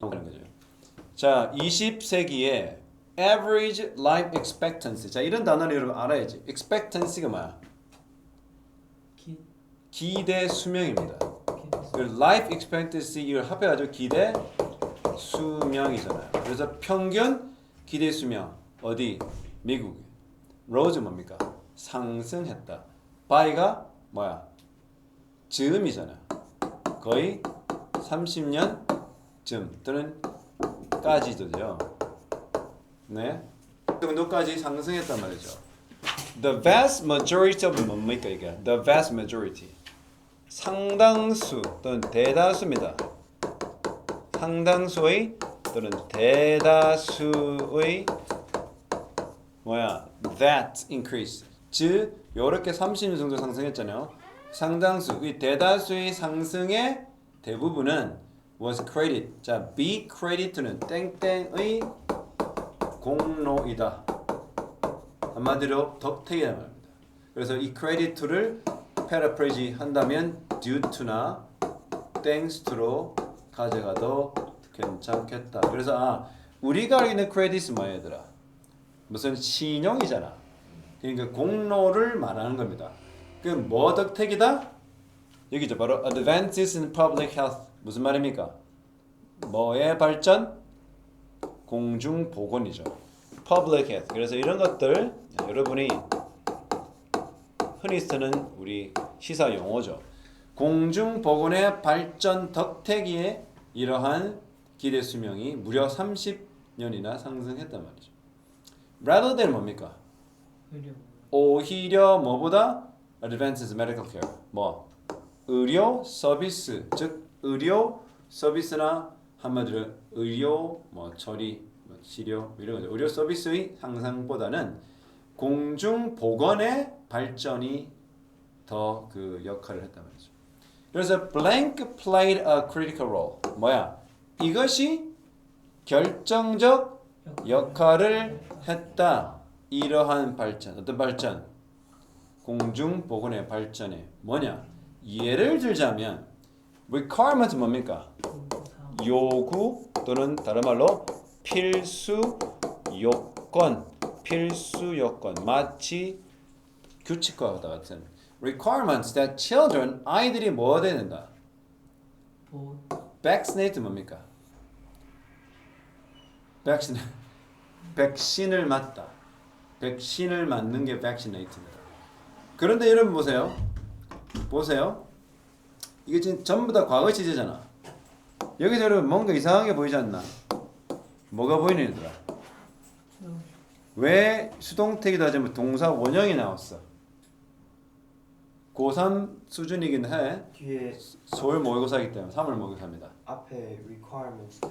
하는 거죠. 자, 20세기에 average life expectancy. 자, 이런 단어를 여러분 알아야지. expectancy가 뭐야? 기대 수명입니다. 그 life expectancy 이걸 합해가지고 기대 수명이잖아요. 그래서 평균 기대 수명 어디? 미국. rose 뭡니까? 상승했다. by가 뭐야? 즈음이잖아요. 거의 30년쯤 또는 까지도죠. 네. 그 정도까지 상승했단 말이죠. The vast majority of 뭡니까 이게? The vast majority. 상당수 또는 대다수입니다. 상당수의 또는 대다수의 뭐야? That increase. 즉 요렇게 30년 정도 상승했잖아요. 상당수, 이 대다수의 상승의 대부분은 was credit. 자, be credit는 땡땡의 공로이다. 한마디로 덕택이라는 말입니다. 그래서 이 credit를 paraphrase 한다면 due to나 thanks to로 가져가도 괜찮겠다. 그래서 우리가 알고 있는 credit은 뭐야 얘들아? 무슨 신용이잖아. 그러니까 공로를 말하는 겁니다. 그 뭐 덕택이다? 여기죠. 바로 advances in public health. 무슨 말입니까? 뭐의 발전? 공중보건이죠. public health. 그래서 이런 것들 여러분이 흔히 쓰는 우리 시사 용어죠. 공중보건의 발전 덕택에 이러한 기대 수명이 무려 30년이나 상승했단 말이죠. rather than 뭡니까? 오히려 뭐보다? advances medical care. 뭐? 의료 서비스. 즉 의료 서비스나 한마디로 의료 뭐 처리, 뭐 치료 이런 거죠. 의료 서비스의 향상보다는 공중보건의 발전이 더 그 역할을 했단 말이죠. 그래서 blank played a critical role. 뭐야? 이것이 결정적 역할을 했다. 이러한 발전. 어떤 발전? 공중보건의 발전에 뭐냐? 예를 들자면 requirement 뭡니까? 요구 또는 다른 말로 필수 요건. 필수 요건. 마치 규칙과 같은 requirements that children 아이들이 뭐 해야 된다? vaccinate 뭡니까? 백신을 맞다. 백신을 맞는 게 vaccinate입니다. 그런데 여러분 보세요. 이게 지금 전부 다 과거 시제잖아. 여기서 여러분 뭔가 이상하게 보이지 않나? 뭐가 보이는 얘들아? 왜 수동태기도 하지만 동사 원형이 나왔어? 고3 수준이긴 해. 뒤에 서울 모의고사이기 때문에 3월 모의고사입니다. 앞에 requirements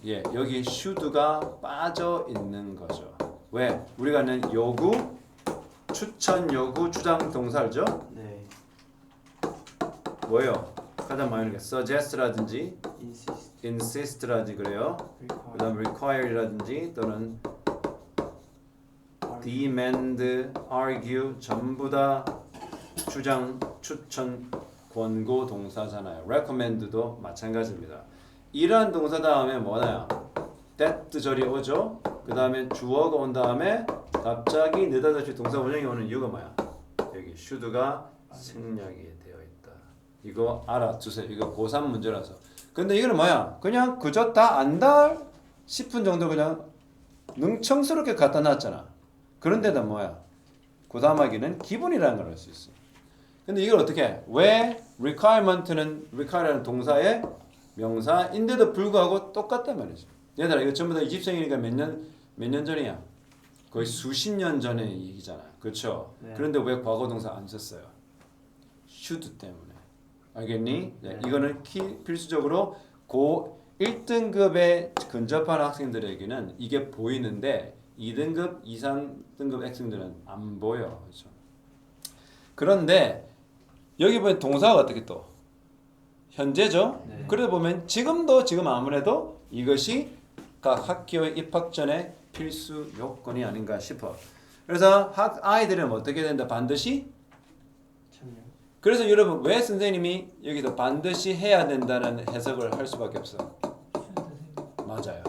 예, 여기 should가 빠져 있는 거죠. 왜? 우리가 아는 요구, 추천, 요구, 주장 동사 알죠? 네 뭐예요? 가장 많이 하는 게 suggest라든지 insist insist라든지 그래요. require 그다음 require라든지 또는 demand, argue 전부 다 주장, 추천, 권고 동사잖아요. recommend도 마찬가지입니다. 이러한 동사 다음에 뭐나요? that 절이 오죠. 그 다음에 주어가 온 다음에 갑자기 느닷없이 동사 원형이 오는 이유가 뭐야? 여기 should가 생략이 되어 있다. 이거 알아두세요. 이거 고3 문제라서. 근데 이거는 뭐야? 그냥 그저 다 안다 싶은 정도 그냥 능청스럽게 갖다 놨잖아. 그런데다 뭐야? 고담하기는 기본이라는 걸 알 수 있어. 근데 이걸 어떻게 해? 왜 requirement는 require라는 동사의 명사인데도 불구하고 똑같단 말이죠. 얘들아 이거 전부 다 20세기니까 몇 년 전이야? 거의 수십 년 전의 얘기잖아. 그렇죠? 네. 그런데 왜 과거 동사 안 썼어요? should 때문에. 알겠니? 네. 이거는 필수적으로 고 1등급에 근접한 학생들에게는 이게 보이는데 2등급 이상 등급 학생들은 안 보여. 그렇죠? 그런데 여기 보면 동사가 어떻게 또 현재죠. 네. 그러다 보면 지금 아무래도 이것이 각 학교의 입학 전에 필수 요건이 아닌가 싶어. 그래서 아이들은 어떻게 된다? 반드시 참여 그래서 여러분 왜 선생님이 여기서 반드시 해야 된다는 해석을 할 수밖에 없어? 맞아요.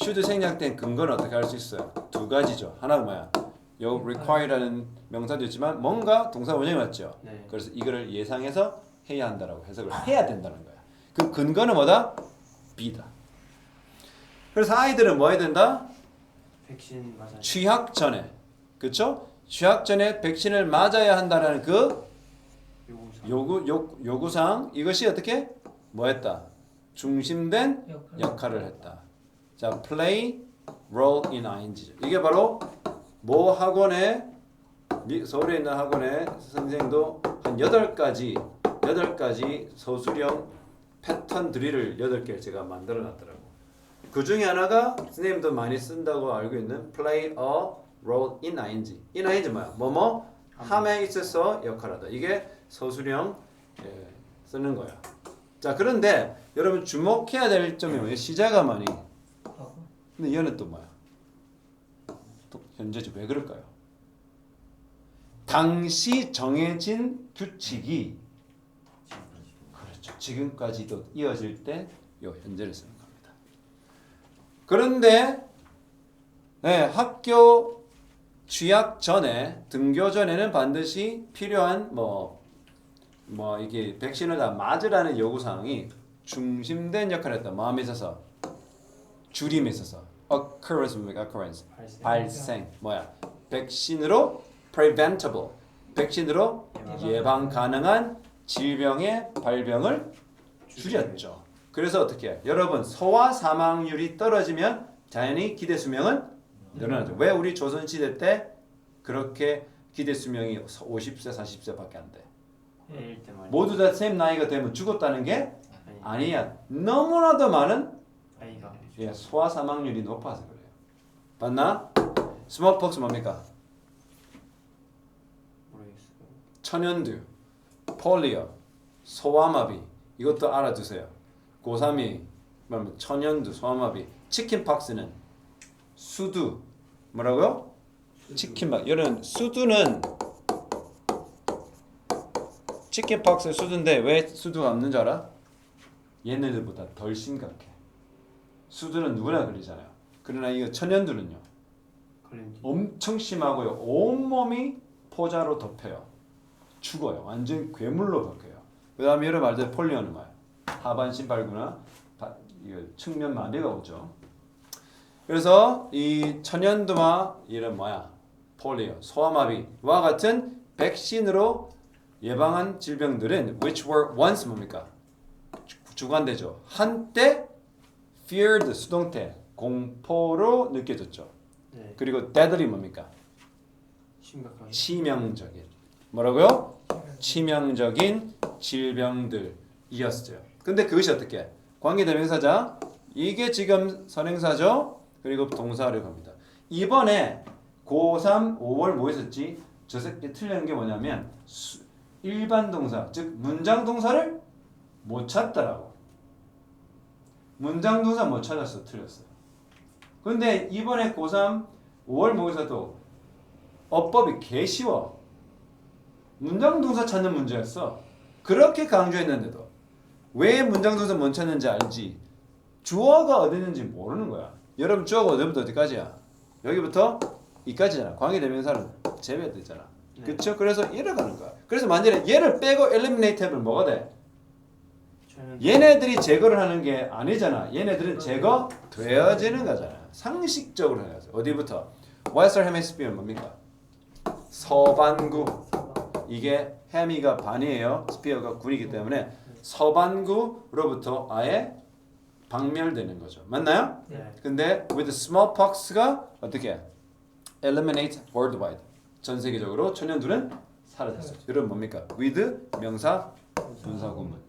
should 생략된 근거는 어떻게 할 수 있어요? 두 가지죠. 하나는 뭐야? 요 require라는 명사도 있지만 뭔가 동사 원형이 맞죠. 네. 그래서 이거를 예상해서 해야 한다라고 해석을 해야 된다는 거야. 그 근거는 뭐다? B다. 그래서 아이들은 뭐 해야 된다? 백신 맞아요. 취학 전에, 그렇죠? 취학 전에 백신을 맞아야 한다는 그 요구사. 요구사항 이것이 어떻게 뭐했다? 중심된 역할을 했다. 자, play role in ing. 이게 바로 모 학원에 서울에 있는 학원에 선생도 한 8가지 서술형 패턴 드릴을 8개를 제가 만들어 놨더라고. 그 중에 하나가 선생님도 많이 쓴다고 알고 있는 play a role in ing. in ing 뭐야? 뭐뭐 함에 있어서 역할하다. 이게 서술형 쓰는 거야. 자, 그런데 여러분 주목해야 될 점이 뭐예요? 시제가 많이. 근데 얘는 또 뭐야? 또 현재지. 왜 그럴까요? 당시 정해진 규칙이 그렇죠. 지금까지도 이어질 때 요 현재를 쓰는 겁니다. 그런데 학교 취학 전에 등교 전에는 반드시 필요한 이게 백신을 다 맞으라는 요구 사항이 중심된 역할을 했다. 마음에 있어서 줄임에 있어서 occurrence 발생 뭐야? 백신으로 preventable 백신으로 예방 가능한 질병의 발병을 줄였죠. 그래서 어떻게 해요? 여러분 소아 사망률이 떨어지면 당연히 기대 수명은 늘어나죠. 왜 우리 조선 시대 때 그렇게 기대 수명이 50세 40세밖에 안 돼? 애일 때 말이야. 모두 다 쌤 나이가 되면 죽었다는 게 아니야. 너무나도 많은 아이가. 소아 사망률이 높아서 그래요. 봤나? 스몰폭스 뭡니까? 모르겠어요. 천연두, 폴리오, 소아마비 이것도 알아두세요. 고3이 천연두, 소아마비, 치킨박스는 수두 뭐라고요? 치킨박 이런 수두는 치킨박스 수두인데 왜 수두가 없는 줄 알아? 얘네들보다 덜 심각해. 수두는 누구나 걸리잖아요. 그러나 이거 천연두는요 걸림기. 엄청 심하고요. 온몸이 포자로 덮여요. 죽어요. 완전 괴물로 바뀌어요. 그 다음에 여러 말들 폴리오는 뭐야? 하반신 발구나 측면 마비가 오죠. 그래서 이 천연두와 이런 뭐야? 폴리오, 소아마비와 같은 백신으로 예방한 질병들은 which were once 뭡니까? 주관되죠. 한때 feared 수동태 공포로 느껴졌죠. 네. 그리고 deadly 뭡니까? 심각하게. 치명적인 뭐라고요? 치명적인 질병들이었어요. 근데 그것이 어떻게? 관계대명사자 이게 지금 선행사죠. 그리고 동사를 겁니다. 이번에 고3 5월 뭐 했었지? 저 새끼 틀린 게 뭐냐면 일반 동사 즉 문장 동사를 못 찾더라고. 문장 동사 못 찾았어. 틀렸어요. 근데 이번에 고3 5월 모의사도 어법이 개 쉬워. 문장 동사 찾는 문제였어. 그렇게 강조했는데도 왜 문장 동사 못 찾는지 알지? 주어가 어디 있는지 모르는 거야. 여러분 주어가 어디부터 어디까지야? 여기부터 이까지잖아. 관계대명사는 제외되잖아. 네. 그렇죠? 그래서 이래가는 거야. 그래서 만약에 얘를 빼고 eliminate 하면 뭐가 돼? 얘네들이 제거를 하는 게 아니잖아. 얘네들은 제거되어지는 거잖아. 상식적으로 해야죠. 어디부터? Western Hemisphere 뭡니까? 서반구. 이게 해미가 반이에요. 스피어가 군이기 때문에 서반구로부터 아예 박멸되는 거죠. 맞나요? 네. 근데 with smallpox가 어떻게? Eliminate worldwide. 전 세계적으로 천연두는 사라졌어요. 여러분 뭡니까? with 명사 분사 구문.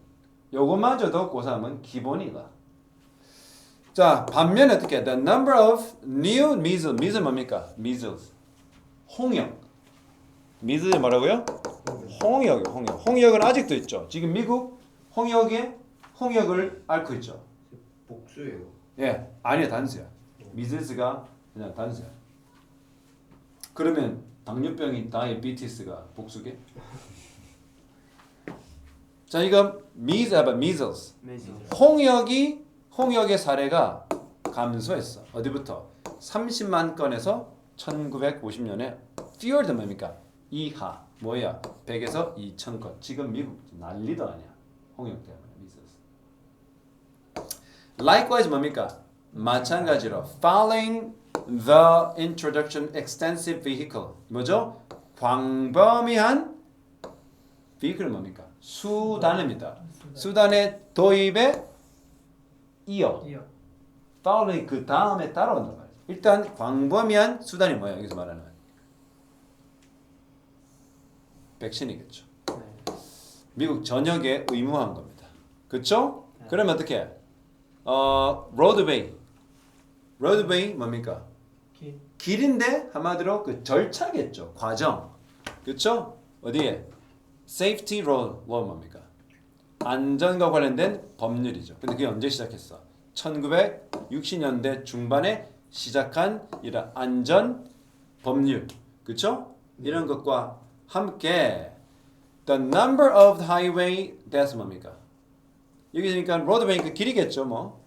요것마저도 고3은 기본이다. 자, 반면에 어떻게? The number of new measles. measles 뭡니까? measles. 홍역. measles 뭐라고요? 홍역이요. 홍역. 홍역은 아직도 있죠. 지금 미국 홍역을 앓고 있죠. 복수예요. 예, 아니야 단수야. measles가 그냥 단수야. 그러면 당뇨병이 다이비티스가 복수게? 자, 이거 measles. 메이저. 홍역의 사례가 감소했어. 어디부터? 30만 건에서 1950년에 fewer 뭡니까? 이하. 뭐야? 100에서 2,000건. 지금 미국 난리도 아니야. 홍역 때문에 미세스. Likewise 뭡니까? 마찬가지로 following the introduction extensive vehicle. 뭐죠? 광범위한 vehicle 뭡니까? 수단입니다. 수단의 도입에 이어 이어. following 그 다음에 따라온단 말이에요. 일단 광범위한 수단이 뭐야? 여기서 말하는 백신이겠죠. 네. 미국 전역에 의무화한 겁니다. 그렇죠? 네. 그러면 어떻게? 로드웨이. 로드웨이 뭡니까? 길. 길인데 한마디로 그 절차겠죠. 과정. 그렇죠? 어디에? Safety law 뭡니까? 안전과 관련된 법률이죠. 근데 그게 언제 시작했어? 1960년대 중반에 시작한 이런 안전 법률. 그렇죠? 이런 것과 함께 the number of highway that's 뭡니까? 여기 그러니까 roadway니까 길이겠죠, 뭐.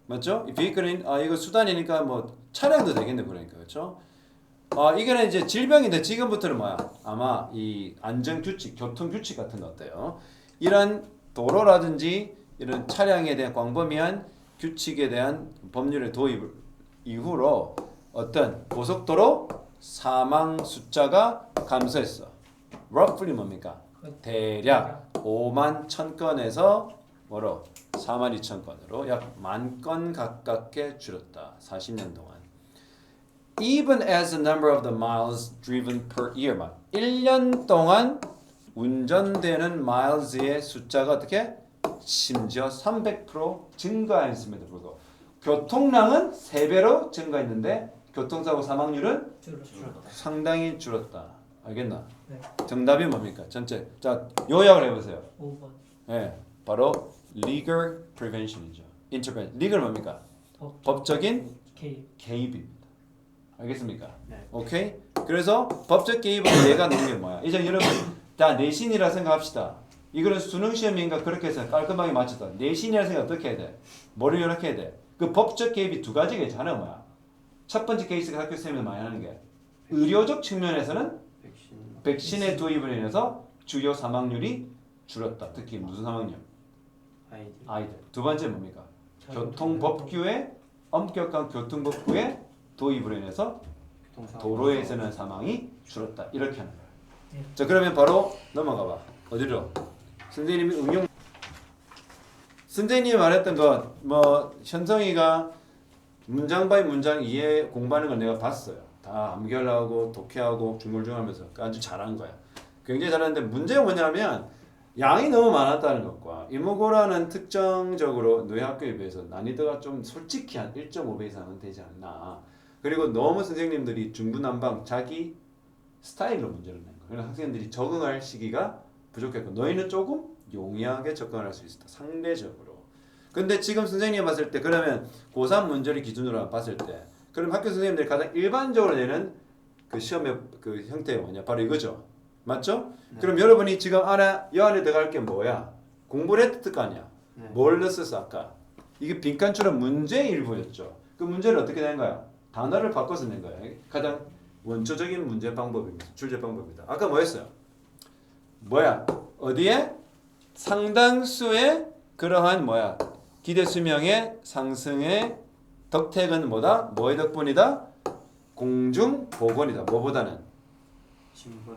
맞죠? 이 vehicle은 이거 수단이니까 뭐 차량도 되겠네 그러니까. 그렇죠? 이거는 이제 질병인데 지금부터는 뭐야? 아마 이 안전 규칙, 교통 규칙 같은 거 어때요? 이런 도로라든지 이런 차량에 대한 광범위한 규칙에 대한 법률의 도입 이후로 어떤 고속도로 사망 숫자가 감소했어. roughly 뭡니까? 대략 5만 1,000건에서 뭐로? 4만 2천 건으로 약 10,000건 가깝게 줄었다. 40년 동안. Even as the number of the miles driven per year, 1년 동안 운전되는 miles의 숫자가 어떻게? 심지어 300% 증가했음에도 불구하고 교통량은 3배로 증가했는데 교통사고 사망률은 줄었다. 상당히 줄었다. 알겠나? 네. 정답이 뭡니까? 전체. 자, 요약을 해보세요. 5번. 예, 바로 legal prevention이죠. intervention. legal 뭡니까? 법적인 개입입니다. 알겠습니까? 네. 오케이? 그래서 법적 개입은 얘가 놓은 게 뭐야? 이제 여러분 다 내신이라 생각합시다. 이거는 수능 시험인가 그렇게 해서 깔끔하게 맞췄다. 내신이라 생각 어떻게 해야 돼? 뭐를 이렇게 해야 돼? 그 법적 개입이 두 가지겠지. 하나는 뭐야? 첫 번째 케이스가 학교 선생님이 많이 하는 게 의료적 측면에서는 백신의 도입을 인해서 주요 사망률이 줄었다. 특히 무슨 사망률? 아이들. 두 번째 뭡니까? 교통법규의 엄격한 교통법규의 도입으로 인해서 도로에서는 사망이 줄었다. 이렇게 하는 거야. 자, 그러면 바로 넘어가 봐. 어디로? 선생님이 응용. 선생님이 말했던 것, 뭐 현성이가 문장 바이 문장 이해 공부하는 걸 내가 봤어요. 다 암결하고 독해하고 중얼중얼하면서 아주 잘한 거야. 굉장히 잘하는데 문제가 뭐냐면 양이 너무 많았다는 것과 이모고라는 특정적으로 너희 학교에 비해서 난이도가 좀 솔직히 한 1.5배 이상은 되지 않나. 그리고 너무 선생님들이 중구난방 자기 스타일로 문제를 낸 거야. 그래서 학생들이 적응할 시기가 부족했고 너희는 조금 용이하게 접근할 수 있었다. 상대적으로. 근데 지금 선생님이 봤을 때 그러면 고3 문제를 기준으로 봤을 때 그럼 학교 선생님들이 가장 일반적으로 내는 그 시험의 그 형태가 뭐냐? 바로 이거죠. 맞죠? 네. 그럼 여러분이 지금 여 안에 들어갈 게 뭐야? 공부를 했을 거 아니야? 네. 뭘 넣었어 아까? 이게 빈칸처럼 문제의 일부였죠. 그 문제를 어떻게 낸 거야? 단어를 바꿔서 낸 거야. 가장 원초적인 문제 방법입니다. 출제 방법입니다. 아까 뭐였어요? 뭐야? 어디에? 상당수의 그러한 뭐야? 기대 수명의 상승의 덕택은 뭐다? 뭐의 덕분이다? 공중 보건이다. 뭐보다는?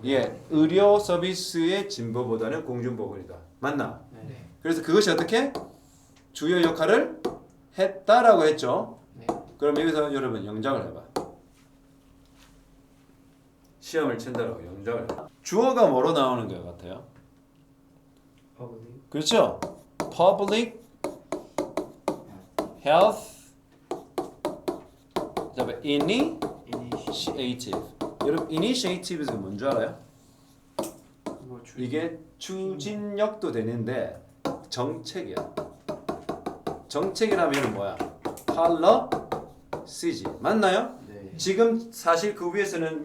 예, 의료 서비스의 진보보다는 공중 보건이다. 맞나? 네. 그래서 그것이 어떻게 주요 역할을 했다라고 했죠. 네. 그럼 여기서 여러분 영작을 해봐. 시험을 친다라고 영작을 해봐. 주어가 뭐로 나오는 것 같아요? 그렇죠? Public Health Initiative. 여러분 Initiative가 뭔지 알아요? 이게 추진력도 되는데 정책이야. 정책이라면 이건 뭐야? policy지. 맞나요? 네. 지금 사실 그 위에서는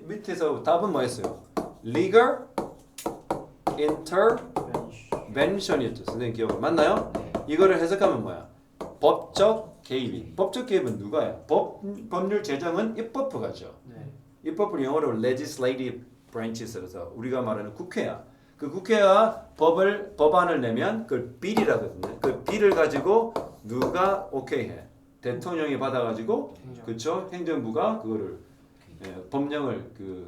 밑에서 답은 뭐였어요? Legal Intervention이었죠. 선생님 기억을 맞나요? 네. 이거를 해석하면 뭐야? 법적 개입이. 법적 개입은 누가요? 법률 제정은 입법부가죠. 네. 입법부는 영어로 legislative branches라서 우리가 말하는 국회야. 그 국회가 법안을 내면 그걸 bill이라고 하거든요. 그 bill을 가지고 누가 오케이해? 대통령이 받아가지고 행정. 그쵸? 행정부가 그거를 법령을 이렇게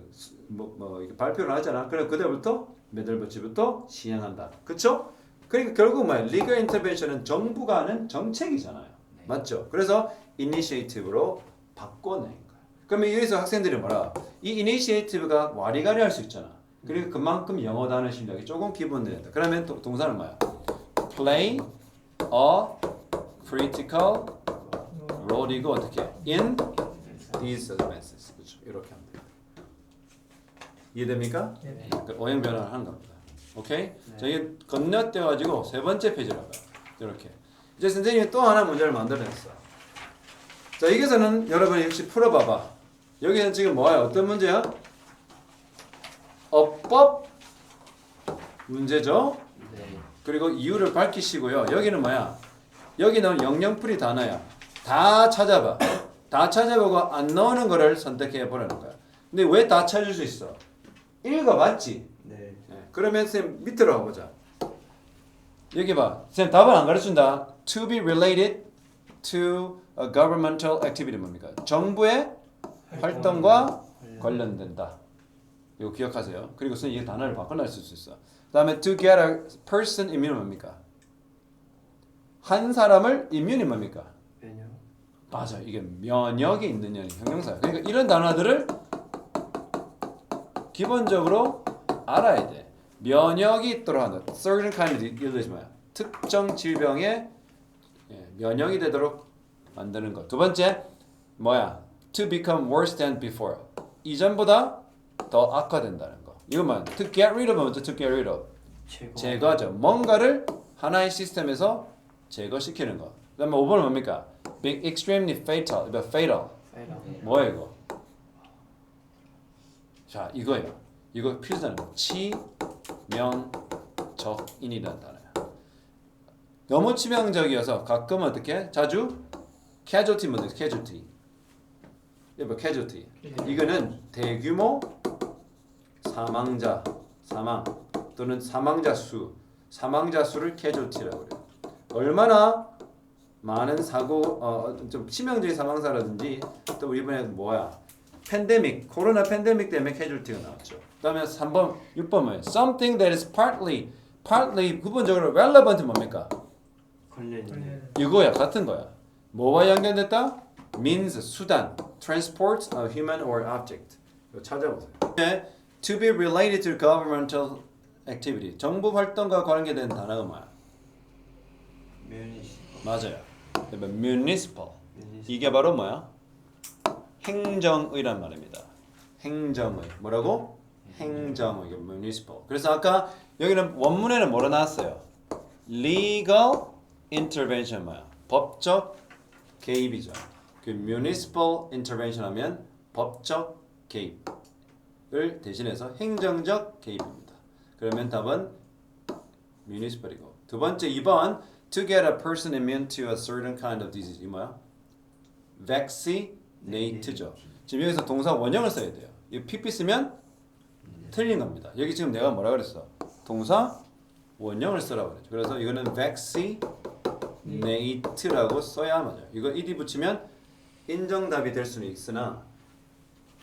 발표를 하잖아. 그럼 그때부터 몇 월부터 시행한다. 그쵸? 그러니까 결국 뭐야? Legal intervention은 정부가 하는 정책이잖아요. 맞죠? 그래서 initiative로 바꿔낸 거야. 그러면 여기서 학생들이 뭐라? 이 initiative가 와리가리 할 수 있잖아. 그리고 그만큼 영어 단어 실력이 조금 기본된다. 그러면 동사는 뭐야? Play a critical role이고 어떻게? In these advances. 그렇죠. 이렇게 하면 돼요. 이해됩니까? 네. 오행 변화를 하는 겁니다. 오케이? 네. 자, 이게 건너뛰어가지고 세 번째 페이지로 가요. 이렇게. 이제 선생님이 또 하나 문제를 만들어냈어. 자, 여기서는 여러분 역시 풀어봐봐. 여기는 지금 뭐야? 어떤 문제야? 어법 문제죠? 네. 그리고 이유를 밝히시고요. 여기는 뭐야? 여기는 영영풀이 단어야. 다 찾아봐. 다 찾아보고 안 나오는 거를 선택해 보라는 거야. 근데 왜 다 찾을 수 있어? 읽어봤지? 네. 그러면 쌤 밑으로 가보자. 여기 봐. 쌤 답을 안 가르친다. To be related to a governmental activity 뭡니까? 정부의 활동과 관련된다. 이거 기억하세요. 그리고 쌤 이 단어를 바꿔낼 수 있어. 그 다음에 to get a person immune 뭡니까? 한 사람을 immune이 뭡니까? 면역. 맞아. 이게 면역이 있는 년이 형용사야. 그러니까 이런 단어들을 기본적으로 알아야 돼. 면역이 있도록 한다. Certain kind of disease 뭐야? 특정 질병에 면역이 되도록 만드는 것. 두 번째 뭐야? To become worse than before. 이전보다 더 악화된다는 거. 이거만 to get rid of 뭐죠? To get rid of. 제거죠. 뭔가를 하나의 시스템에서 제거시키는 거. 그다음에 5번은 뭡니까? Be extremely fatal. fatal. 뭐야 이거? 자, 이거예요. 이거 필수잖아요. 치명적인이라는 단어야. 너무 치명적이어서 가끔 어떻게? 자주 casualty 뭐죠? casualty. 이거 casualty. 이거는 대규모 사망자, 사망 또는 사망자 수를 casualty라고 그래요. 얼마나 많은 사고, 좀 치명적인 사망사라든지 또 이번에 뭐야? 팬데믹, 코로나 팬데믹 때문에 casualty가 나왔죠. 그다음에 3번, 6번 뭐예요? Something that is partly 부분적으로 relevant 뭡니까? 관련. 이거야, 같은 거야. 뭐와 연결됐다? means 수단, transport a human or object. 이거 찾아보세요. 네, to be related to governmental activity. 정부 활동과 관계된 단어가 뭐야? 맞아요. municipal. 이게 바로 뭐야? 행정의란 말입니다. 행정의. 뭐라고? 행정의. municipal. 그래서 아까 여기는 원문에는 뭐로 나왔어요? legal intervention 뭐야? 법적 개입이죠. 그 municipal intervention 하면 법적 개입을 대신해서 행정적 개입입니다. 그러면 답은 municipal이고. 두 번째 2번 to get a person immune to a certain kind of disease. 이 뭐야? vaccinate죠. 지금 여기서 동사 원형을 써야 돼요. 이 pp 쓰면 틀린 겁니다. 여기 지금 내가 뭐라 그랬어? 동사 원형을 쓰라고 그랬죠. 그래서 이거는 vaccinate라고 써야 맞아요. 이거 ed 붙이면 인정답이 될 수는 있으나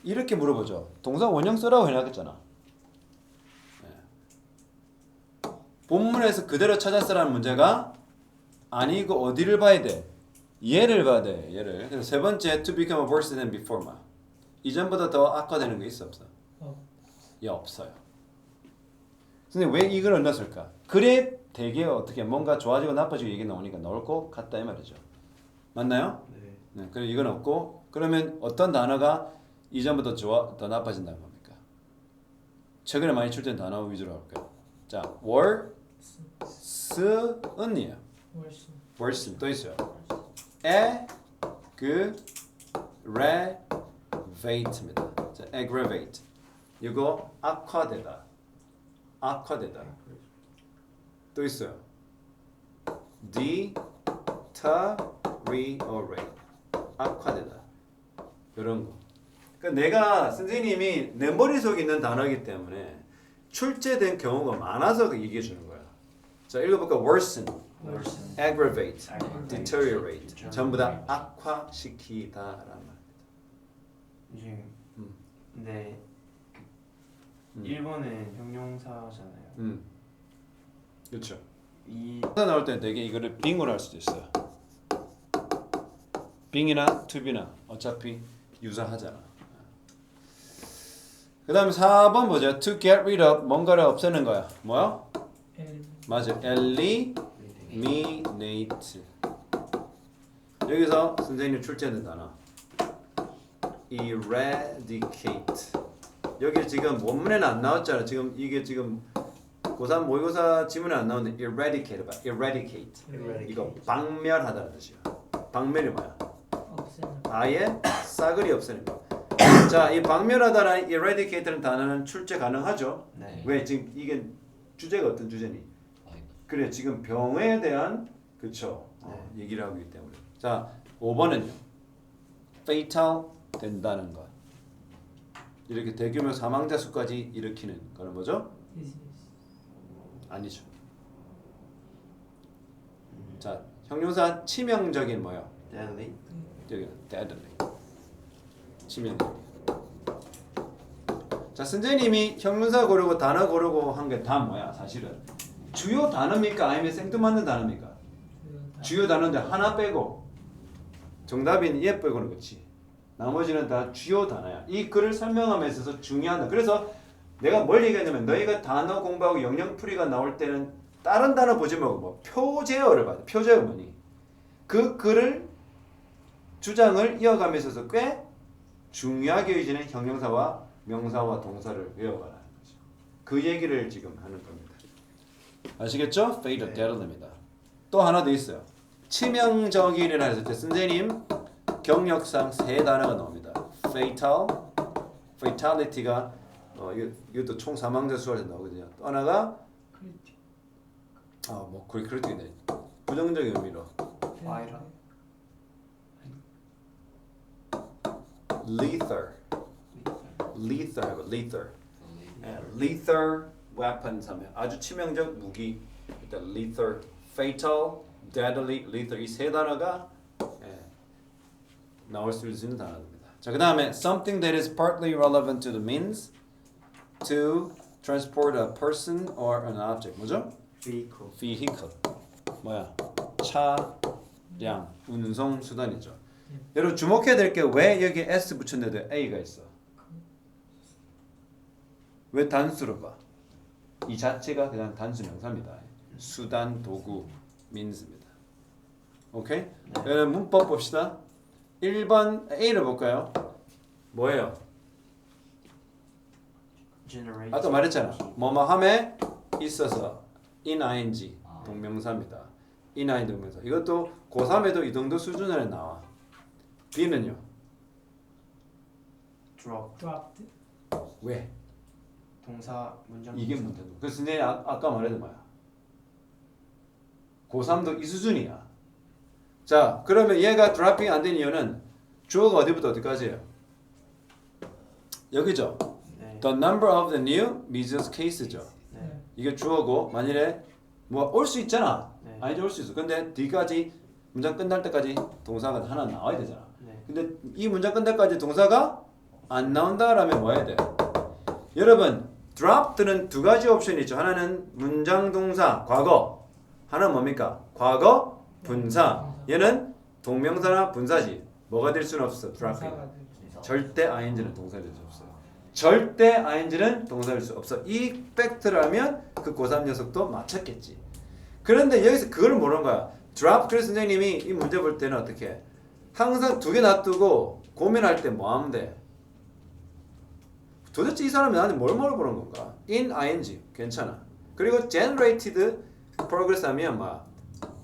이렇게 물어보죠. 동사 원형 쓰라고 해놨잖아. 본문에서 그대로 찾았으라는 문제가 아니고 어디를 봐야 돼? 얘를 봐야 돼. 얘를. 그래서 세 번째 to become worse than before 막 이전보다 더 악화되는 게 있어 없어? 예, 없어요. 근데 왜 이걸 넣었을까? 그래 되게 어떻게 뭔가 좋아지고 나빠지고 얘기 나오니까 나올 것 같다 이 말이죠. 맞나요? 네. 네. 그래 이건 없고 그러면 어떤 단어가 이전보다 더 나빠진다는 겁니까? 최근에 많이 출제된 단어 위주로 할까요? 자, worse은이에요. worse 또 있어요. aggravate입니다. 자, aggravate. 이거 악화되다. 악화되다. 또 있어요. deteriorate. deteriorate 악화되다 이런 거. 그러니까 내가 선생님이 내 머릿속에 있는 단어이기 때문에 출제된 경우가 많아서 얘기해 주는 거야. 자 읽어볼까? worsen, worsen, aggravate, aggravate, deteriorate 전부 다 악화시키다라는 말. 이제 음. 근데 음. 일본은 형용사잖아요. 그렇죠. 이 하나 나올 때 되게 이거를 빙으로 할 수도 있어요. 빙이나 투비나 어차피 유사하잖아. 그 다음에 4번 보자. To get rid of 뭔가를 없애는 거야. 뭐야? 맞아. eliminate. 여기서 선생님 출제된 단어 eradicate. 여기 지금 원문에는 안 나왔잖아. 지금 이게 지금 고3 모의고사 지문에 안 나오는데 eradicate 봐. eradicate. 이거 박멸하다는 뜻이야. 박멸이 뭐야? 아예 싸그리 없애는 거. 자, 이 박멸하다라는 eradicate라는 단어는 출제 가능하죠? 네. 왜 지금 이게 주제가 어떤 주제니? 그래 지금 병에 대한 그쵸 얘기를 하고 있기 때문에. 자, 5번은요. fatal 된다는 것. 이렇게 대규모 사망자 수까지 일으키는 거는 뭐죠? 아니죠. 자, 형용사 치명적인 뭐요? deadly, 여기 deadly. 치명적인. 자, 선생님이 형용사 고르고 단어 고르고 한 게 다 뭐야? 사실은 주요 단어입니까? 아니면 생뚱맞는 단어입니까? 주요 단어인데 하나 빼고 정답인 얘 빼고는 그렇지. 나머지는 다 주요 단어야. 이 글을 설명함에 있어서 중요하다. 그래서 내가 뭘 얘기하냐면 너희가 단어 공부하고 영영풀이가 나올 때는 다른 단어 보지 말고 뭐 표제어를 봐야 돼. 표제어가 뭐니? 그 글을 주장을 이어감에 있어서 꽤 중요하게 여기지는 형용사와 명사와 동사를 외워가라는 거죠. 그 얘기를 지금 하는 겁니다. 아시겠죠? fatal, deadly입니다. 또 하나 더 있어요. 치명적인이라 했을 때 선생님 경력상 세 단어가 나옵니다. fatal, fatality가 이것도 총 사망자 수가 나오거든요. 또 하나가 뭐 크리티크네. 부정적인 의미로 vital, lethal, lethal weapons 하면 아주 치명적 무기. 일단 lethal, fatal, deadly, lethal 이 세 단어가 나올 수 있는 단어입니다. 자, 그 다음에 something that is partly relevant to the means to transport a person or an object. 뭐죠? vehicle, vehicle. 뭐야? 차량, 운송 수단이죠. 여러분 주목해야 될 게 왜 여기 s 붙였는데 a가 있어? 왜 단수로 봐? 이 자체가 그냥 단수 명사입니다. 수단, 도구, means입니다. 오케이? 여러분 문법 봅시다. 1번 A를 볼까요? 뭐예요? generate, 아까 말했잖아. 뭐뭐함에 있어서 in ing 동명사입니다. in ing 동명사. 이것도 고3에도 이 정도 수준에 나와. B는요? dropped, 왜? 동사 문장 이게 동사. 문제도. 그래서 선생님이 아까 말했던 거야. 고3도 이 수준이야. 자, 그러면 얘가 드랍핑 안 된 이유는 주어가 어디부터 어디까지예요? 여기죠. 네. The number of the new business case죠. 네. 이게 주어고 만일에 뭐 올 수 있잖아. 네. 아니지 올 수 있어. 근데 뒤까지 문장 끝날 때까지 동사가 하나 나와야 되잖아. 네. 근데 이 문장 끝날 때까지 동사가 안 나온다라면 뭐 해야 돼? 여러분 dropped는 두 가지 옵션이 있죠. 하나는 문장 동사 과거. 하나는 뭡니까? 과거 분사. 얘는 동명사나 분사지. 뭐가 될 수는 없어. dropping. 절대 ing는 동사가 될 수 없어요. 절대 ing는 동사가 될 수 없어. 이 팩트라면 그 고3 녀석도 맞췄겠지. 그런데 여기서 그걸 모르는 거야. drop. 그래서 선생님이 이 문제 볼 때는 어떻게 해? 항상 두 개 놔두고 고민할 때 뭐 하면 돼? 도대체 이 사람이 나한테 뭘 물어보는 건가? in ing 괜찮아. 그리고 generated progress 하면 뭐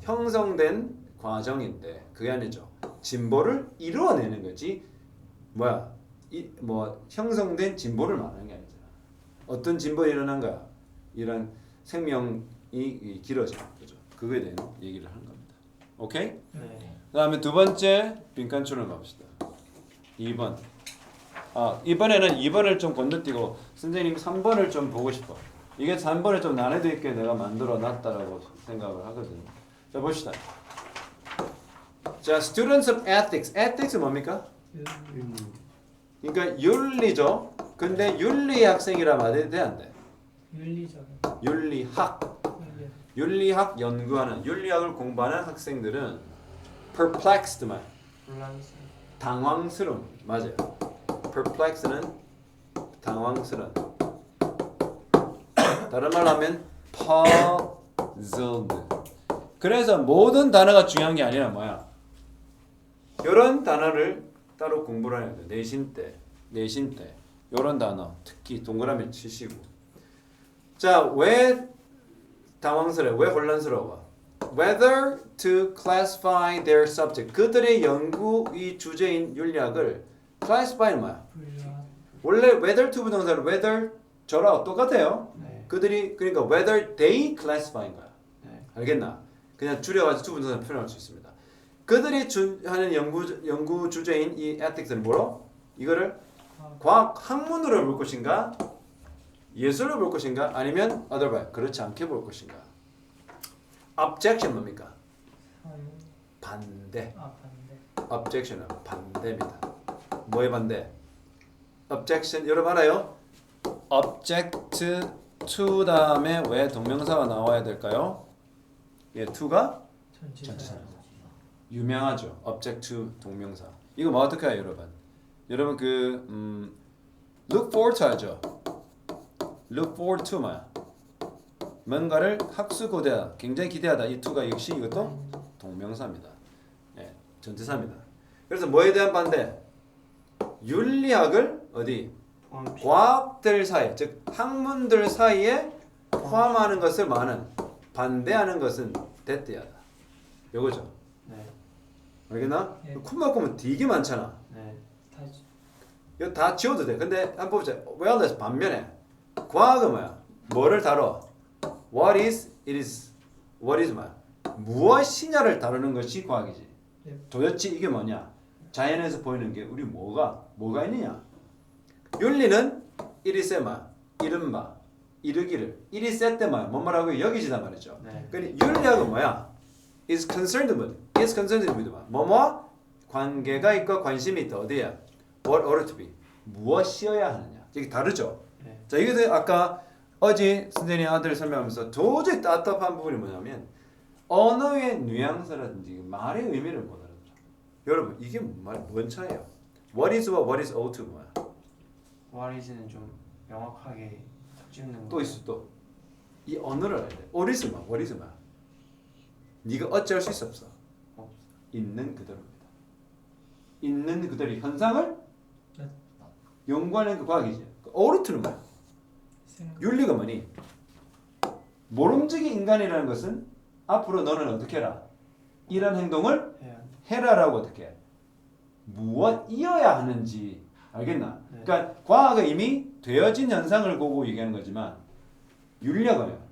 형성된 과정인데 그게 아니죠. 진보를 이루어내는 거지. 뭐야? 뭐 형성된 진보를 말하는 게 아니잖아. 어떤 진보가 일어난 거야? 이런 생명이 길어져. 그죠? 그거에 대한 얘기를 하는 겁니다. 오케이? 네. 그다음에 두 번째 빈칸줄을 갑시다. 2번. 이번에는 2번을 좀 건너뛰고 선생님 3번을 좀 보고 싶어. 이게 3번을 좀 난이도 있게 내가 만들어 놨다라고 생각을 하거든요. 자, 봅시다. 자, Students of Ethics. Ethics 뭡니까? 그러니까 윤리죠. 근데 윤리 학생이라 말해도 돼, 안 돼? 윤리적. 윤리학. 윤리. 윤리학 연구하는, 윤리학을 공부하는 학생들은 perplexed만, 혼란스러운. 당황스러운. 맞아요. perplexed는 당황스러운. 다른 말로 하면 puzzled. 그래서 모든 단어가 중요한 게 아니라 뭐야? 이런 단어를 따로 공부를 해야 돼. 내신 때 이런 단어 특히 동그라미 치시고. 자, 왜 당황스러워? 왜 혼란스러워? Whether to classify their subject. 그들의 연구의 주제인 윤리학을 classify는 뭐야? 분류한. 원래 whether to 부동사는 whether 저랑 똑같아요. 네. 그들이 그러니까 whether they classify인 거야. 네. 알겠나? 그냥 줄여가지고 to 부동사 표현할 수 있습니다. 그들이 하는 연구 주제인 이 ethics는 뭐로? 이거를 과학 학문으로 볼 것인가? 예술로 볼 것인가? 아니면 otherwise 그렇지 않게 볼 것인가? objection 뭡니까? 사유. 반대. 반대. objection은 반대입니다. 뭐의 반대? objection 여러분 알아요? object to 다음에 왜 동명사가 나와야 될까요? 예, to가 전치사. 유명하죠. object to 동명사. 이거 뭐 어떻게 해요, 여러분? 여러분 look forward to 하죠. look forward to 뭐야? 뭔가를 학수고대하다, 굉장히 기대하다. 이 to가 역시 이것도 동명사입니다. 예, 전치사입니다. 그래서 뭐에 대한 반대? 윤리학을 어디? 포함시. 과학들 사이, 즉 학문들 사이에 포함하는 것을 많은 반대하는 것은 대대하다. 요거죠. 네. 알겠나? 예. 쿤만큼은 되게 많잖아. 네. 다시. 이거 다 지워도 돼. 근데 한번 보자. whereas 반면에 과학은 뭐야? 뭐를 다뤄? What is? It is. What is 뭐야? 무엇이냐를 다루는 것이 과학이지. 예. 도대체 이게 뭐냐? 자연에서 보이는 게 우리 뭐가 있느냐? 윤리는 it is의 뭐야? 이른바 이르기를 it is at 때 뭐야? 뭐라고 여기지다 말이죠. 네. 그러니까 윤리학은 뭐야? is concerned with 뭐뭐 관계가 있고 관심이 있다. 어디야? What ought to be 무엇이어야 하느냐. 이게 다르죠. 네. 자, 이것도 아까 어제 선생님 아들 설명하면서 도저히 답답한 부분이 뭐냐면 언어의 뉘앙스라든지 말의 의미를 못 알아들어. 여러분 이게 뭔 차이야? What is와 what is ought to 뭐야? What is는 좀 명확하게 딱 짚는 거. 또 있어 또. 이 언어를 알아야 돼. What is 뭐야? What is 뭐야? 네가 어찌할 수 있어 없어? 없어. 있는 그대로입니다. 있는 그대로 현상을 네. 연구하는 그 과학이지. ought to는 뭐야? 생각. 윤리가 뭐니? 모름지기 인간이라는 것은 앞으로 너는 어떻게 해라? 이런 행동을 해야. 해라라고 어떻게 해? 무엇이어야 하는지 알겠나? 네. 그러니까 과학은 이미 되어진 현상을 보고 얘기하는 거지만 윤리학은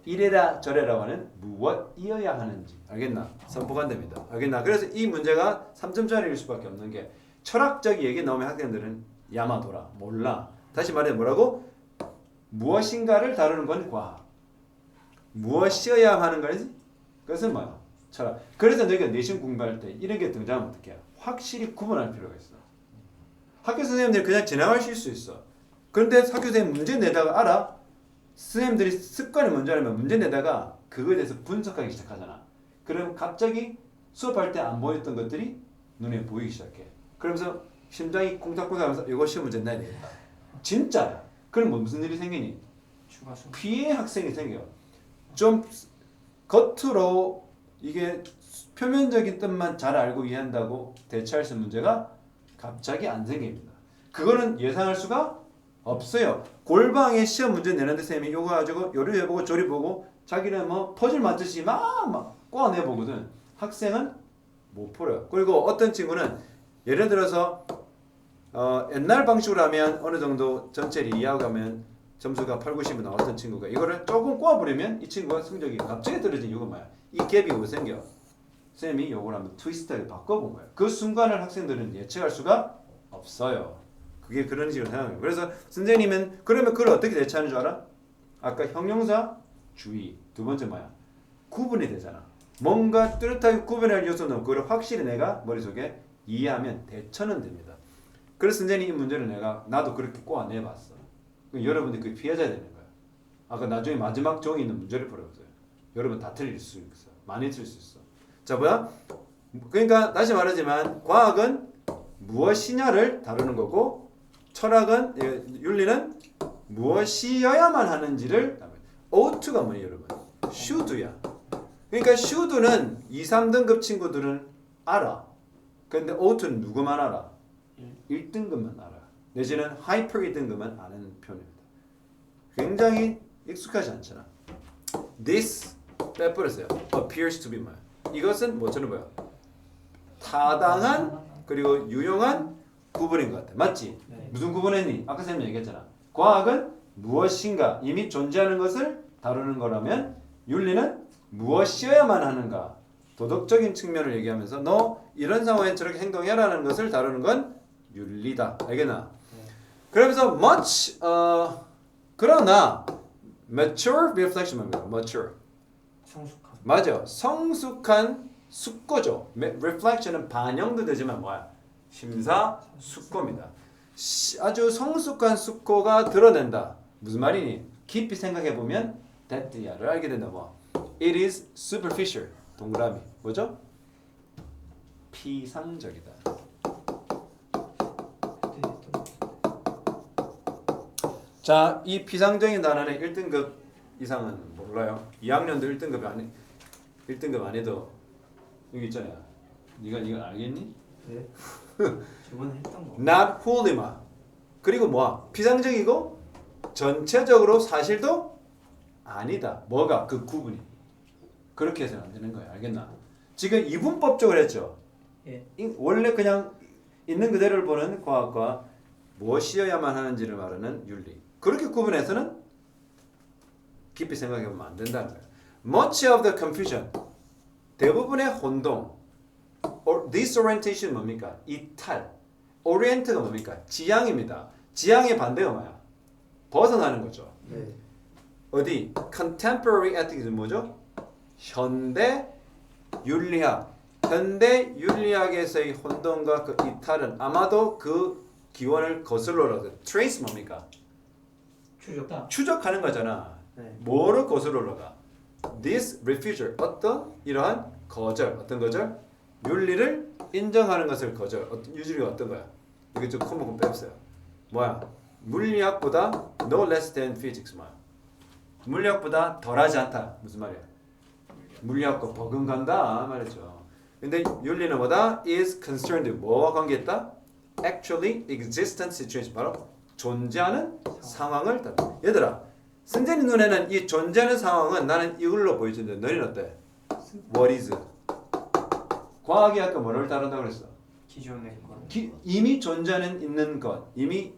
이래라 저래라고 하는 무엇이어야 하는지 알겠나? 선포가 안 됩니다. 알겠나? 그래서 이 문제가 3점짜리일 수밖에 없는 게 철학적 얘기 나오면 학생들은 야마도라 몰라. 다시 말해 뭐라고? 무엇인가를 다루는 건 과학. 무엇이어야 하는 거지? 그것은 뭐야? 철학. 그래서 너희가 내신 공부할 때 이런 게 등장하면 어떻게 해? 확실히 구분할 필요가 있어. 학교 선생님들이 그냥 지나가실 수 있어. 그런데 학교 선생님 문제 내다가 알아? 선생님들이 습관이 뭔지 알면 문제 내다가 그거에 대해서 분석하기 시작하잖아. 그럼 갑자기 수업할 때 안 보였던 것들이 눈에 보이기 시작해. 그러면서 심장이 콩닥콩닥하면서 이거 시험 문제 내야 되겠다. 진짜야. 그럼 무슨 일이 생기니? 추가 수. 피해 학생이 생겨. 좀 겉으로 이게 표면적인 뜻만 잘 알고 이해한다고 대처할 수 있는 문제가 갑자기 안 생깁니다. 그거는 예상할 수가 없어요. 골방에 시험 문제 내는데 쌤이 요거 가지고 요리 해보고 저리 보고 자기는 뭐 퍼즐 맞듯이 막 꼬아내보거든. 학생은 못 풀어요. 그리고 어떤 친구는 예를 들어서 옛날 방식으로 하면 어느 정도 전체를 이해하고 가면 점수가 8, 90이 나왔던 친구가 이거를 조금 꼬아버리면 이 친구가 성적이 갑자기 떨어진 이유가 뭐야? 이 갭이 왜 생겨? 쌤이 요걸 한번 트위스트하게 바꿔본 거예요. 그 순간을 학생들은 예측할 수가 없어요. 그게 그런 식으로 생각해요. 그래서 선생님은 그러면 그걸 어떻게 대처하는 줄 알아? 아까 형용사 주의 두 번째 뭐야? 구분이 되잖아. 뭔가 뚜렷하게 구분할 요소는 그걸 확실히 내가 머릿속에 이해하면 대처는 됩니다. 그래서 선생님 이 문제를 나도 그렇게 꼬아내봤어. 여러분들이 그 피해자야 되는 거야. 아까 나중에 마지막 종이 있는 문제를 풀어보세요. 여러분 다 틀릴 수 있어. 많이 틀릴 수 있어. 자 뭐야? 그러니까 다시 말하지만 과학은 무엇이냐를 다루는 거고 철학은 윤리는 무엇이어야만 하는지를 ought,가 뭐예요 여러분? should야. 그러니까 should는 2, 3등급 친구들은 알아. 근데 ouught는 누구만 알아? 1등급만 알아. 내지는 하이퍼 1등급만 아는 표현입니다. 굉장히 익숙하지 않잖아. This 빼버렸어요. appears to be 뭐야? 이것은 뭐처럼 보여? 타당한 그리고 유용한 구분인 것 같아. 맞지? 네. 무슨 구분했니? 아까 쌤이 얘기했잖아. 과학은 무엇인가 이미 존재하는 것을 다루는 거라면 윤리는 무엇이어야만 하는가 도덕적인 측면을 얘기하면서 너 이런 상황에 저렇게 행동해라는 것을 다루는 건 윤리다. 알겠나? 네. 그러면서 much 그러나 mature reflection 뭡니까? mature 성숙한. 맞아. 성숙한 숙고죠. reflection은 반영도 되지만 뭐야? 심사숙고입니다. 아주 성숙한 숙고가 드러낸다. 무슨 말이니? 깊이 생각해 보면 that야를 알게 된다. 뭐? It is superficial. 동그라미. 뭐죠? 피상적이다. 자, 이 피상적인 단어는 1등급 이상은 몰라요. 2학년도 1등급 아니도 여기 있잖아요. 네가 이거 알겠니? 네. 저번에 했던 거. Not wholly. 그리고 뭐야? 피상적이고 전체적으로 사실도 아니다. 뭐가? 그 구분이. 그렇게 해서는 안 되는 거야. 알겠나? 지금 이분법적으로 했죠. 예. 원래 그냥 있는 그대로를 보는 과학과 무엇이어야만 하는지를 말하는 윤리. 그렇게 구분해서는 깊이 생각해보면 안 된다는 거예요. Much of the confusion. 대부분의 혼동. disorientation 뭡니까? 이탈. orient가 뭡니까? 지향입니다. 지향의 반대가 뭐야? 벗어나는 거죠. 네. 어디? contemporary ethics는 뭐죠? 현대 윤리학. 현대 윤리학에서의 혼동과 그 이탈은 아마도 그 기원을 거슬러 trace 뭡니까? 추적다. 추적하는 거잖아. 네. 뭐를 거슬러 올라가? This refusal. 어떤 이러한 거절. 어떤 거절? 윤리를 인정하는 것을 거절. 어떤 유주리가 어떤 거야? 이게 좀 코모금 뺍어요. 뭐야? 물리학보다 no less than physics 뭐야? 물리학보다 덜하지 않다. 무슨 말이야? 물리학과 버금간다 말이죠. 근데 윤리는 뭐다? is concerned. 뭐와 관계했다? actually existent situation. 바로 존재하는 상황을 따라. 얘들아, 선생님 눈에는 이 존재하는 상황은 나는 이걸로 보여지는데 너희는 어때? What is? 과학이 아까 뭐를 다룬다고 그랬어? 기존의 거. 이미 존재하는 있는 것, 이미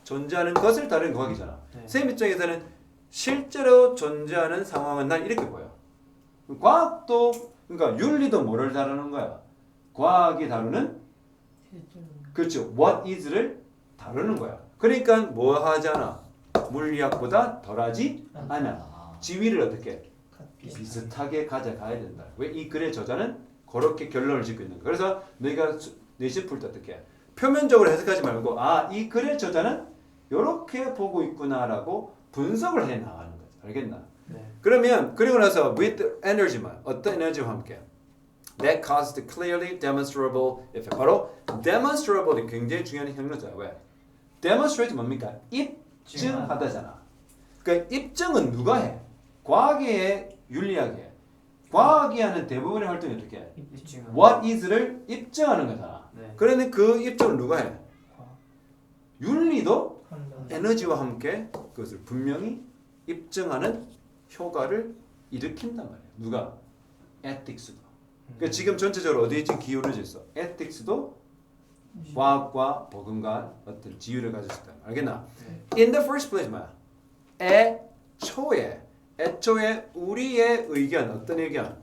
존재하는 것을 다루는 과학이잖아. 네. 선생님 입장에서는 실제로 존재하는 상황은 난 이렇게 보여. 과학도 그러니까 윤리도 뭐를 다루는 거야? 과학이 다루는 그렇죠. What is를 다루는 거야. 그러니까 뭐 하잖아. 물리학보다 덜하지 않아. 지위를 어떻게 비슷하게 가져가야 된다. 왜 이 글의 저자는 그렇게 결론을 짓고 있는 거야. 그래서 너희가 내신 풀 때 어떻게 표면적으로 해석하지 말고 이 글의 저자는 이렇게 보고 있구나라고 분석을 해 나가는 거지. 알겠나? 네. 그러면 그리고 나서 with energy만 어떤 에너지와 함께 that caused clearly demonstrable effect. 바로 demonstrable이 굉장히 중요한 형용사야. 왜? demonstrate 뭡니까? 입증하다잖아. 그러니까 입증은 누가 해? 과학이 해? 윤리학이 해? 과학이 하는 대부분의 활동이 어떻게 해? 입증. What is를 입증하는 거잖아. 네. 그런데 그 입증을 누가 해? 윤리도 한다. 에너지와 함께 그것을 분명히 입증하는 효과를 일으킨단 말이야. 누가? ethics도. 그러니까 지금 전체적으로 어디에 지금 기울어져 있어? ethics도 과학과 버금간 어떤 지위를 가졌을 때 알겠나? 네. In the first place 뭐야? 애초에 우리의 의견 어떤 의견?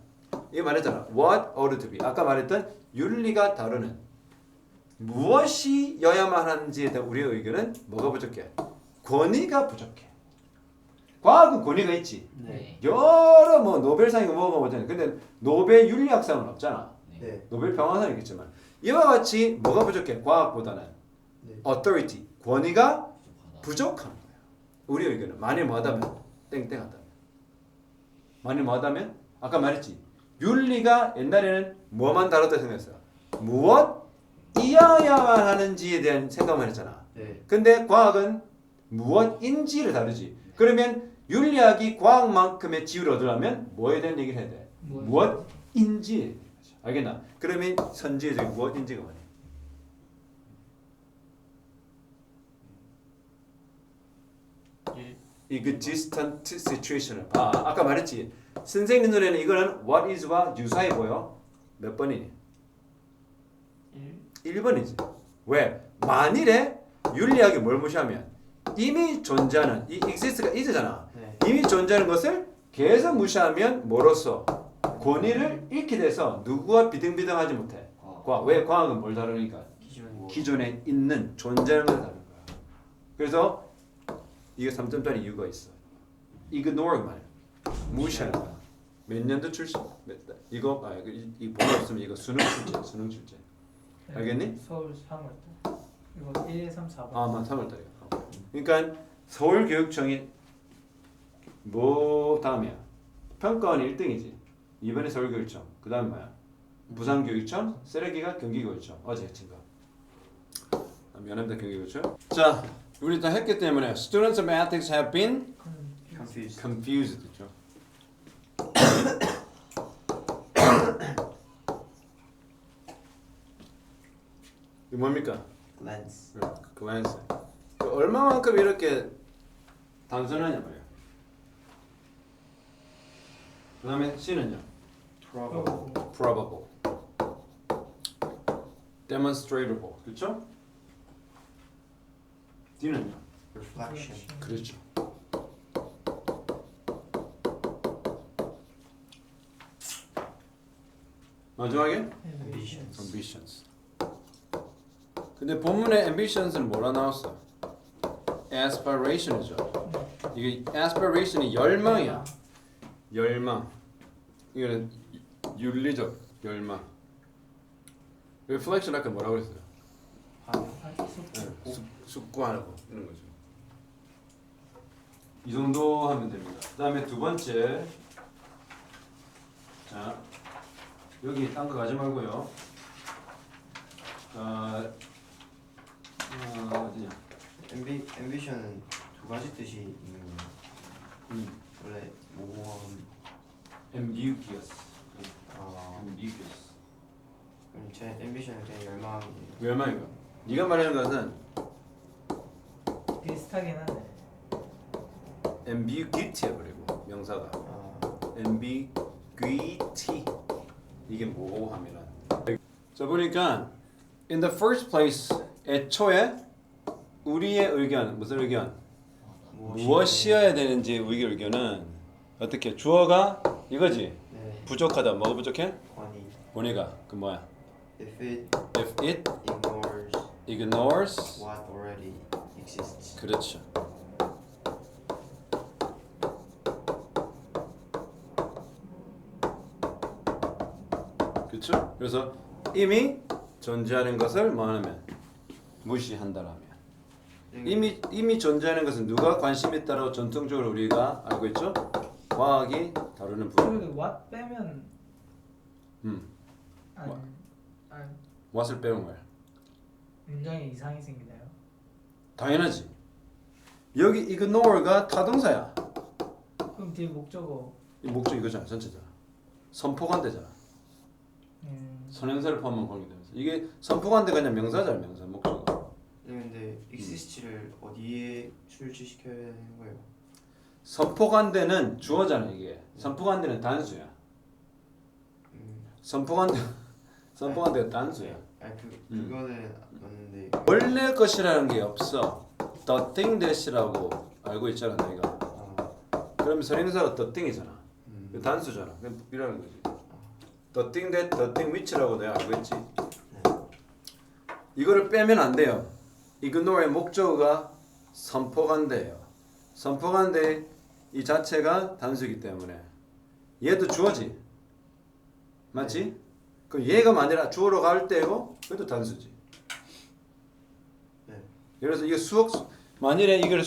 이게 말했잖아. What ought to be. 아까 말했던 윤리가 다루는 무엇이여야만 하는지에 대한 우리의 의견은 뭐가 부족해? 권위가 부족해. 과학은 권위가 있지. 네. 여러 뭐 노벨상이고 뭐가 뭐잖아. 근데 노벨 윤리학상은 없잖아. 네. 노벨 평화상은 있겠지만 이와 같이 뭐가 부족해? 과학보다는 네. authority 권위가 부족한 거야. 우리 의견은 만일 뭐하다면 땡땡하다. 만일 뭐하다면 아까 말했지. 윤리가 옛날에는 뭐만 다뤘다 생각했어. 무엇이어야만 하는지에 대한 생각만 했잖아. 네. 근데 과학은 무엇인지를 다루지. 그러면 윤리학이 과학만큼의 지위를 얻으려면 뭐에 대한 얘기를 해야 돼? 무엇인지. 알겠나? 그러면 선지의 무엇인지가 뭐냐? existent situation을 봐. 아까 말했지. 선생님 눈에는 이거는 what is와 유사해 보여. 몇 번이니? 1번이지. 왜? 만일에 윤리학이 뭘 무시하면 이미 존재하는 이 exist가 is잖아. 네. 이미 존재하는 것을 계속 무시하면 뭐로써 권위를 잃게 돼서 누구와 비등비등하지 못해. 과학. 왜 과학은 뭘 다루니까? 기존에 있는 존재하는 걸 다루는 거야. 그래서 이게 3점짜리 이유가 있어. ignore 말. 무시하는 거야. 몇 년도 출신? 이거 이 번호 없으면 이거 수능 출제. 알겠니? 서울 3월달. 이거 1, 2, 3, 4번. 만 3월달이야. 그러니까 서울교육청이 뭐 다음이야? 평가원이 1등이지. 이번에 서울교육청. 그 다음 뭐야? 부산교육청, 쓰레기가 경기교육청. 어제 했던 거. 미안합니다 경기교육청. 자, 우리 다 했기 때문에 students of ethics have been confused. 그렇죠? 이거 뭡니까? 렌스. 글랜스. 얼마만큼 이렇게 단순하냐 말이야. 그 다음에 C는요? probable, demonstrable, 그렇죠? D는요? reflection. 그렇죠. 마지막에 ambitions. ambitions. 근데 본문에 ambitions는 뭐라 나왔어? aspiration이죠. 이게 aspiration이 열망이야. 열망. 이거는 윤리적 열망. reflection 아까 뭐라고 그랬어요? 숙고하고 이런 거죠. 이 정도 하면 됩니다. 그다음에 두 번째. 자, 여기 딴 거 가지 말고요. 어디냐? ambition은 두 가지 뜻이 있는 거예요. 원래 모험. ambiguous. ambiguous. 그럼 제 ambition은 그냥 열망이에요. 열망이고. 네가 말하는 것은 비슷하긴 하네. ambiguity야 그리고 명사가 ambiguity 이게 뭐고 하면은 자 보니까 in the first place 애초에 우리의 의견 무슨 의견 무엇이어야 되는지 우리의 의견은 어떻게 주어가 이거지 네. 부족하다 뭐가 부족해 권위. 권위가 그 뭐야 If it if it ignores ignores what already exists. 그렇죠. 그렇죠? 그래서 이미 존재하는 것을 뭐하면 무시한다라면 이미 존재하는 것은 누가 관심 있다라고 전통적으로 우리가 알고 있죠? 과학이 다루는 부분. 그리고 what 빼면 What? 아니 what을 빼면 뭐야? 문장에 이상이 생기나요? 당연하지. 여기 ignore가 타동사야. 그럼 뒤에 목적어 이 목적 이거잖아 전체잖아. 선포관대잖아. 선행사를 포함한 관계되면서 이게 선포관대가 그냥 명사잖아 명사 목적어. 근데 exist를 어디에 출시시켜야 되는 거예요? 선포관대는 주어잖아 이게. 선포관대는 단수야. 선포관대가 단수야. 아니 그거는 맞는데 원래 것이라는 게 없어. The thing that이라고 알고 있잖아 너희가. 그러면 선행사가 the thing이잖아. 단수잖아. 그냥 이라는 거지. the thing that, the thing which라고 내가 알고 있지. 이거를 빼면 안 돼요. ignore의 목적어가 선포관대예요. 선포관대 이 자체가 단수이기 때문에 얘도 주어지. 맞지? 그럼 얘가 만약에 주어로 갈 때고 그것도 단수지. 네. 그래서 이게 수억 만일에 이걸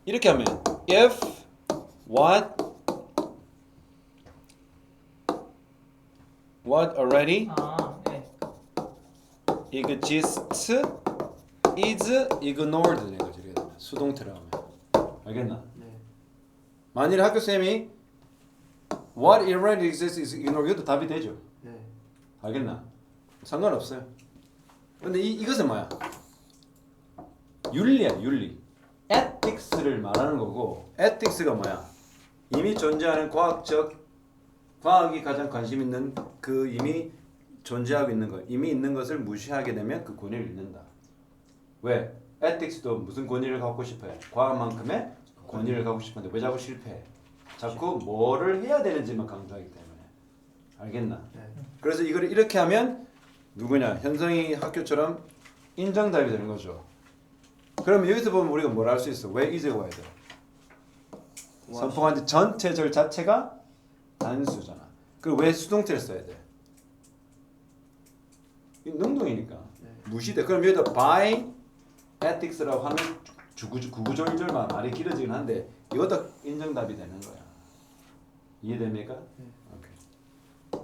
이렇게 하면 if what already 아, 네. exists is ignored 는 거지. 이렇게 되면 수동태로 하면 알겠나? 네. 만일에 학교 쌤이 what already exists is ignored 이것도 답이 되죠. 네. 알겠나? 상관없어요. 근데 이것은 뭐야? 윤리야, 윤리. ethics를 말하는 거고, ethics가 뭐야? 이미 존재하는 과학이 가장 관심 있는 그 이미 존재하고 있는 것, 이미 있는 것을 무시하게 되면 그 권위를 잃는다. 왜? ethics도 무슨 권위를 갖고 싶어요? 과학만큼의 권위를 갖고 싶은데 왜 자꾸 실패해? 자꾸 뭐를 해야 되는지만 강조하기 때문에. 알겠나? 네. 그래서 이걸 이렇게 하면 누구냐? 현성이 학교처럼 인정답이 되는 거죠. 그럼 여기서 보면 우리가 뭘 할 수 있어? 왜 is가 와야 돼? 선포관대 전체절 자체가 단수잖아. 그리고 왜 수동태를 써야 돼? 이 능동이니까. 네. 무시돼. 그럼 여기다 by ethics라고 하는 구구절절만 말이 길어지긴 한데 이것도 인정답이 되는 거야. 이해됩니까? 네.